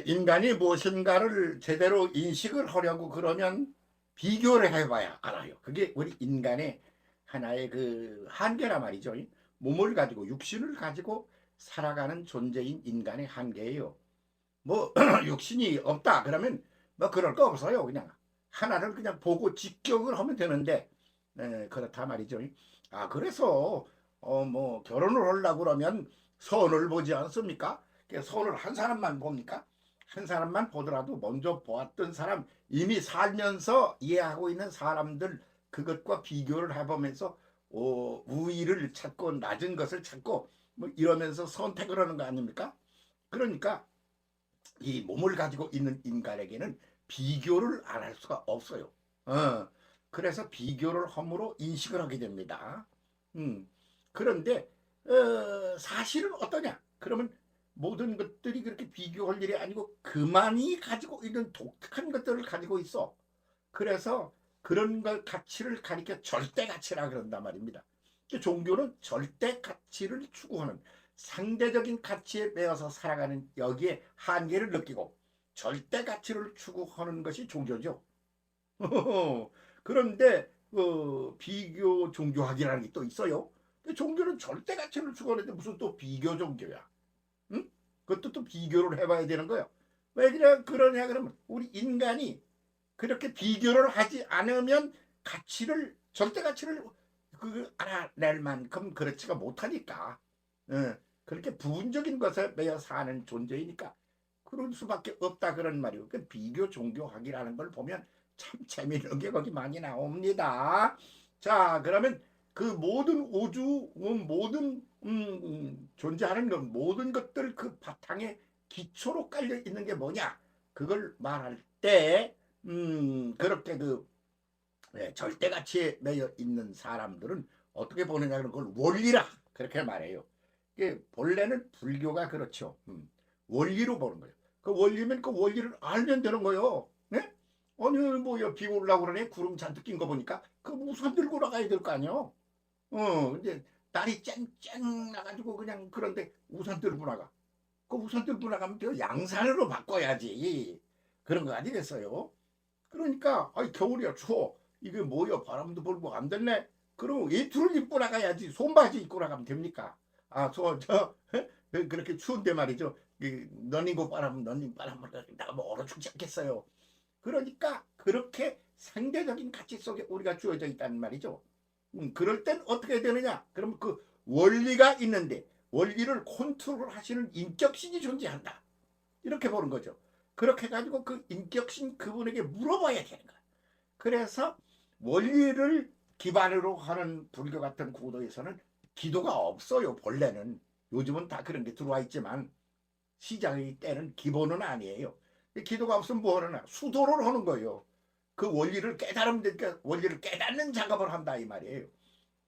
인간이 무엇인가를 제대로 인식을 하려고 그러면 비교를 해봐야 알아요. 그게 우리 인간의 하나의 그 한계라 말이죠. 몸을 가지고 육신을 가지고 살아가는 존재인 인간의 한계예요. 뭐 육신이 없다 그러면 뭐 그럴 거 없어요. 그냥 하나를 그냥 보고 직격을 하면 되는데 그렇다 말이죠. 아 그래서 뭐 결혼을 하려고 그러면 선을 보지 않습니까? 선을 한 사람만 봅니까? 한 사람만 보더라도 먼저 보았던 사람 이미 살면서 이해하고 있는 사람들 그것과 비교를 해보면서 우위를 찾고 낮은 것을 찾고 뭐 이러면서 선택을 하는 거 아닙니까? 그러니까 이 몸을 가지고 있는 인간에게는 비교를 안 할 수가 없어요. 그래서 비교를 함으로 인식을 하게 됩니다. 음, 그런데 사실은 어떠냐? 그러면 모든 것들이 그렇게 비교할 일이 아니고 그만이 가지고 있는 독특한 것들을 가지고 있어. 그래서 그런 걸 가치를 가리켜 절대 가치라 그런단 말입니다. 종교는 절대 가치를 추구하는 상대적인 가치에 매여서 살아가는 여기에 한계를 느끼고 절대 가치를 추구하는 것이 종교죠. 그런데 비교 종교학이라는 게 또 있어요. 종교는 절대 가치를 추구하는데 무슨 또 비교 종교야? 응? 그것도 또 비교를 해봐야 되는 거예요. 왜 그러냐 그러면 우리 인간이 그렇게 비교를 하지 않으면 가치를 절대 가치를 그 알아낼 만큼 그렇지가 못하니까 그렇게 부분적인 것에 매여 사는 존재이니까 그럴 수밖에 없다 그런 말이고 그 비교 종교학이라는 걸 보면 참 재미있는 게 거기 많이 나옵니다. 자 그러면 그 모든 우주 모든 존재하는 것 모든 것들 그 바탕에 기초로 깔려 있는 게 뭐냐 그걸 말할 때 그렇게 절대 가치에 매여 있는 사람들은 어떻게 보느냐 그런 걸 원리라 그렇게 말해요. 이게 본래는 불교가 그렇죠. 원리로 보는 거예요. 그 원리면 그 원리를 알면 되는 거예요. 네? 아니 뭐비 올라고 그러네 구름 잔뜩 낀 거 보니까 그 우산 들고 나가야 될 거 아니에요. 이제 날이 쨍쨍 나가지고 그냥 그런데 우산 들고 나가. 그 우산 들고 나가면 또 양산으로 바꿔야지. 그런 거 아니겠어요? 그러니까 아이 겨울이야 추워 이게 뭐야 바람도 불고 안 됐네 그럼 외투를 입고 나가야지 손바지 입고 나가면 됩니까 아저 그렇게 추운데 말이죠 너닝고 바람 너닝 바람을 나가면 얼어 죽지 않겠어요 그러니까 그렇게 상대적인 가치 속에 우리가 주어져 있다는 말이죠 그럴 땐 어떻게 되느냐 그러면 그 원리가 있는데 원리를 컨트롤 하시는 인격신이 존재한다 이렇게 보는 거죠. 그렇게 해가지고 그 인격신 그분에게 물어봐야 되는 거야. 그래서 원리를 기반으로 하는 불교 같은 구도에서는 기도가 없어요. 본래는 요즘은 다 그런 게 들어와 있지만 시작의 때는 기본은 아니에요. 기도가 없으면 뭐 하나 수도를 하는 거예요. 그 원리를 깨달으면 되니까 원리를 깨닫는 작업을 한다 이 말이에요.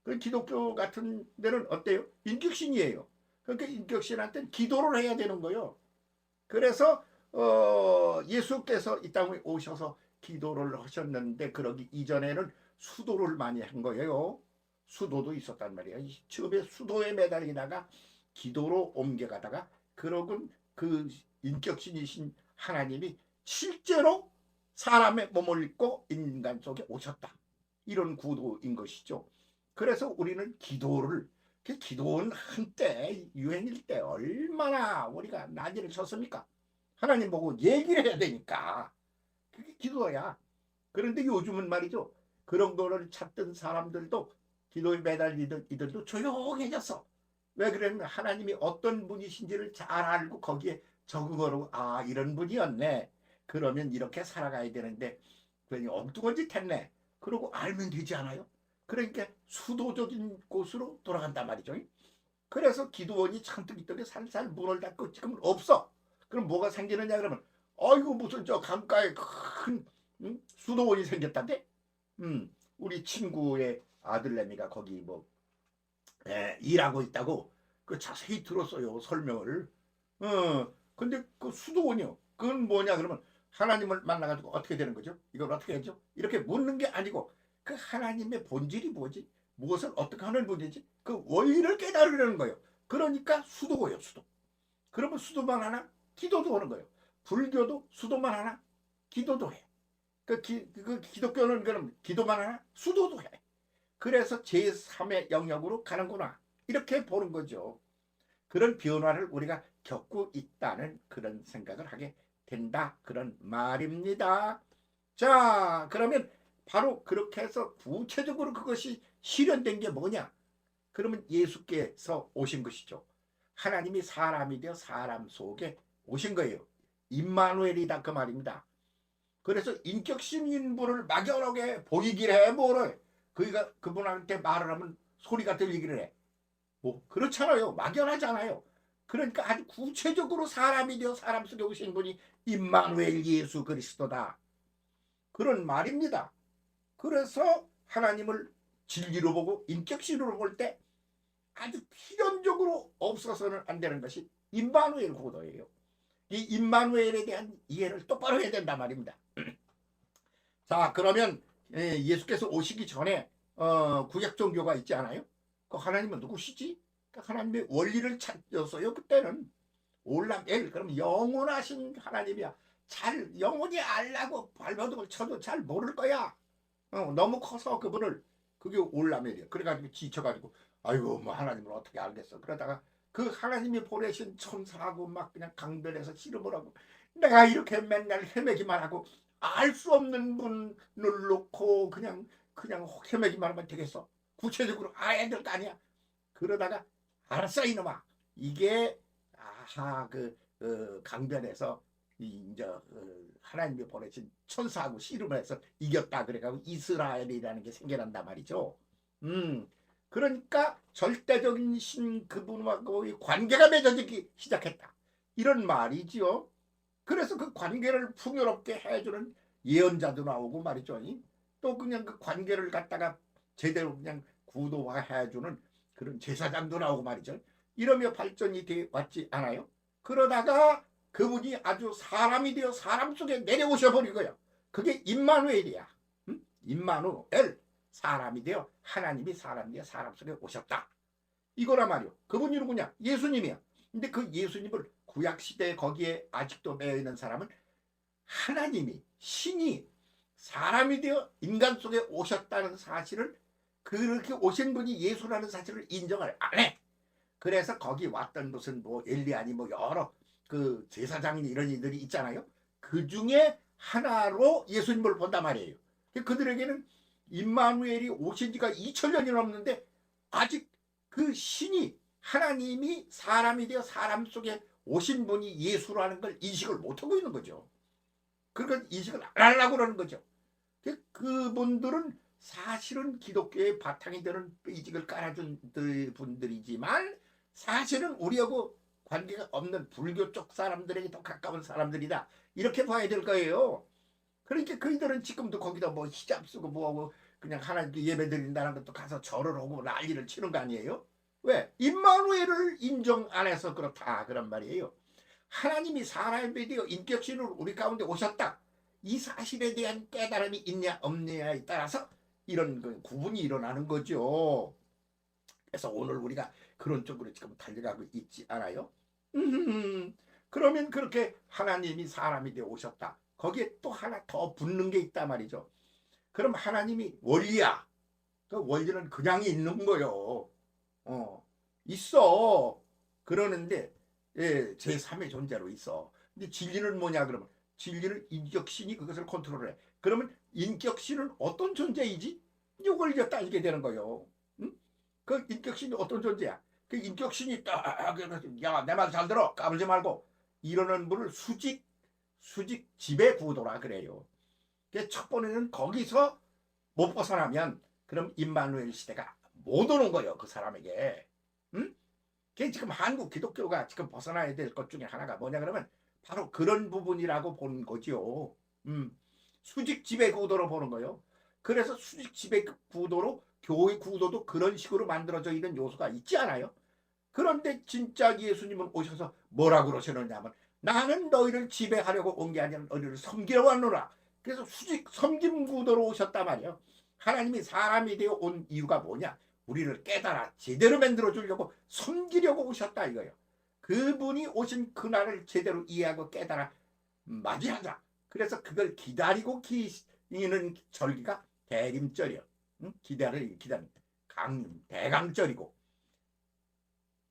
그 기독교 같은 데는 어때요? 인격신이에요. 그러니까 인격신한테는 기도를 해야 되는 거예요. 그래서 예수께서 이 땅에 오셔서 기도를 하셨는데 그러기 이전에는 수도를 많이 한 거예요. 수도도 있었단 말이에요. 처음에 수도에 매달리다가 기도로 옮겨가다가 그러군 그 인격신이신 하나님이 실제로 사람의 몸을 입고 인간 속에 오셨다. 이런 구도인 것이죠. 그래서 우리는 기도를 그 기도는 한때 유행일 때 얼마나 우리가 난리를 쳤습니까? 하나님 보고 얘기를 해야 되니까 그게 기도야. 그런데 요즘은 말이죠. 그런 거를 찾던 사람들도 기도에 매달리던 이들도 조용해졌어. 왜 그러냐면 하나님이 어떤 분이신지를 잘 알고 거기에 적응하고 아 이런 분이었네. 그러면 이렇게 살아가야 되는데 괜히 엉뚱한 짓 했네. 그러고 알면 되지 않아요? 그러니까 수도적인 곳으로 돌아간단 말이죠. 그래서 기도원이 찬뜩이떡에 살살 문을 닫고 지금 없어. 그럼 뭐가 생기느냐 그러면 아이고 무슨 저 강가에 큰 수도원이 생겼다대. 우리 친구의 아들내미가 거기 뭐 일하고 있다고 그 자세히 들었어요 설명을. 근데 그 수도원이요. 그건 뭐냐 그러면 하나님을 만나가지고 어떻게 되는 거죠? 이걸 어떻게 하죠? 이렇게 묻는 게 아니고 그 하나님의 본질이 뭐지? 무엇을 어떻게 하는 분인지 그 원리를 깨달으려는 거예요. 그러니까 수도예요, 수도. 그러면 수도만 하나? 기도도 하는 거예요. 불교도 수도만 하나? 기도도 해. 그 기독교는 그럼 기도만 하나? 수도도 해. 그래서 제3의 영역으로 가는구나. 이렇게 보는 거죠. 그런 변화를 우리가 겪고 있다는 그런 생각을 하게 된다. 그런 말입니다. 자, 그러면 바로 그렇게 해서 구체적으로 그것이 실현된 게 뭐냐? 그러면 예수께서 오신 것이죠. 하나님이 사람이 되어 사람 속에 오신 거예요. 임마누엘이다 그 말입니다. 그래서 인격신 인물을 막연하게 보이기를 해 뭐래. 그가 그분한테 말을 하면 소리가 들리기를 해. 뭐 그렇잖아요. 막연하잖아요. 그러니까 아주 구체적으로 사람이 되어 사람 속에 오신 분이 임마누엘 예수 그리스도다. 그런 말입니다. 그래서 하나님을 진리로 보고 인격신으로 볼 때 아주 필연적으로 없어서는 안 되는 것이 임마누엘 구도예요. 이 임마누엘에 대한 이해를 똑바로 해야 된단 말입니다. 자, 그러면 예수께서 오시기 전에 구약 종교가 있지 않아요? 그 하나님은 누구시지? 그 하나님의 원리를 찾았어요. 그때는 올람 엘 그럼 영원하신 하나님이야. 잘 영원히 알라고 발버둥을 쳐도 잘 모를 거야. 너무 커서 그분을 그게 올라멜이야. 그래가지고 지쳐가지고 아이고 뭐 하나님을 어떻게 알겠어. 그러다가 그 하나님이 보내신 천사하고 막 그냥 강변에서 씨름을 하고 내가 이렇게 맨날 헤매기만 하고 알 수 없는 분을 놓고 그냥 헤매기만 하면 되겠어. 구체적으로 알아야 될 거 아니야. 그러다가 알았어 이놈아. 이게 아하 강변에서 이제 하나님이 보내신 천사하고 씨름을 해서 이겼다. 그래가지고 이스라엘이라는 게 생겨난단 말이죠. 그러니까 절대적인 신 그분하고의 관계가 맺어지기 시작했다. 이런 말이지요. 그래서 그 관계를 풍요롭게 해주는 예언자도 나오고 말이죠. 또 그냥 그 관계를 갖다가 제대로 그냥 구도화해주는 그런 제사장도 나오고 말이죠. 이러며 발전이 돼 왔지 않아요? 그러다가 그분이 아주 사람이 되어 사람 속에 내려오셔 버린 거예요. 그게 임마누엘이야. 응? 임마누엘. 사람이 되어 하나님이 사람 되어 사람 속에 오셨다. 이거란 말이요. 그분이 누구냐? 예수님이야. 근데 그 예수님을 구약시대에 거기에 아직도 매여 있는 사람은 하나님이 신이 사람이 되어 인간 속에 오셨다는 사실을 그렇게 오신 분이 예수라는 사실을 인정을 안 해. 그래서 거기 왔던 무슨 뭐 엘리야니 뭐 여러 그 제사장인 이런 이들이 있잖아요. 그 중에 하나로 예수님을 본단 말이에요. 그들에게는 임마누엘이 오신 지가 2000년이 넘는데 아직 그 신이 하나님이 사람이 되어 사람 속에 오신 분이 예수라는 걸 인식을 못하고 있는 거죠. 그러니까 인식을 안 하려고 그러는 거죠. 그분들은 사실은 기독교의 바탕이 되는 베이직을 깔아준 분들이지만 사실은 우리하고 관계가 없는 불교 쪽 사람들에게 더 가까운 사람들이다. 이렇게 봐야 될 거예요. 그러니까 그이들은 지금도 거기다 뭐 히잡 쓰고 뭐하고 그냥 하나님께 예배 드린다는 것도 가서 절을 하고 난리를 치는 거 아니에요? 왜? 임마누엘을 인정 안 해서 그렇다 그런 말이에요. 하나님이 사람에 되어 인격신으로 우리 가운데 오셨다. 이 사실에 대한 깨달음이 있냐 없느냐에 따라서 이런 구분이 일어나는 거죠. 그래서 오늘 우리가 그런 쪽으로 지금 달려가고 있지 않아요? 그러면 그렇게 하나님이 사람이 되어 오셨다. 거기에 또 하나 더 붙는 게 있단 말이죠. 그럼 하나님이 원리야. 그 원리는 그냥 있는 거요. 있어. 그러는데 제3의 존재로 있어. 근데 진리는 뭐냐 그러면 진리는 인격신이 그것을 컨트롤해. 그러면 인격신은 어떤 존재이지? 이걸 이제 따지게 되는 거요. 응? 그 인격신이 어떤 존재야? 그 인격신이 딱 야, 내 말 잘 들어. 까불지 말고 이러는 분을 수직 지배 구도라 그래요. 첫 번에는 거기서 못 벗어나면 그럼 임마누엘 시대가 못 오는 거예요. 그 사람에게. 응? 지금 한국 기독교가 지금 벗어나야 될 것 중에 하나가 뭐냐 그러면 바로 그런 부분이라고 보는 거죠. 수직 지배 구도로 보는 거예요. 그래서 수직 지배 구도로 교회 구도도 그런 식으로 만들어져 있는 요소가 있지 않아요? 그런데 진짜 예수님은 오셔서 뭐라고 그러시느냐면 나는 너희를 지배하려고 온 게 아니라 너희를 섬기러 왔노라. 그래서 수직 섬김 구도로 오셨단 말이에요. 하나님이 사람이 되어 온 이유가 뭐냐? 우리를 깨달아 제대로 만들어 주려고 섬기려고 오셨다 이거예요. 그분이 오신 그날을 제대로 이해하고 깨달아 맞이하자. 그래서 그걸 기다리고 기는 절기가 대림절이요. 응? 기다리는 대강절이고,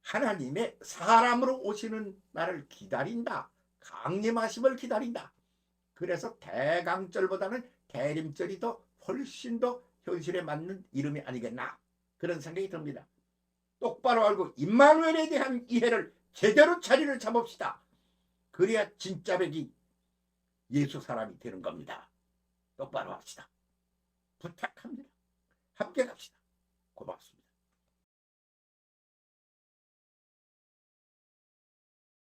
하나님의 사람으로 오시는 날을 기다린다. 강림하심을 기다린다. 그래서 대강절보다는 대림절이 더 훨씬 더 현실에 맞는 이름이 아니겠나, 그런 생각이 듭니다. 똑바로 알고 임마누엘에 대한 이해를 제대로 자리를 잡읍시다. 그래야 진짜 백이 예수 사람이 되는 겁니다. 똑바로 합시다. 부탁합니다. 함께 갑시다. 고맙습니다.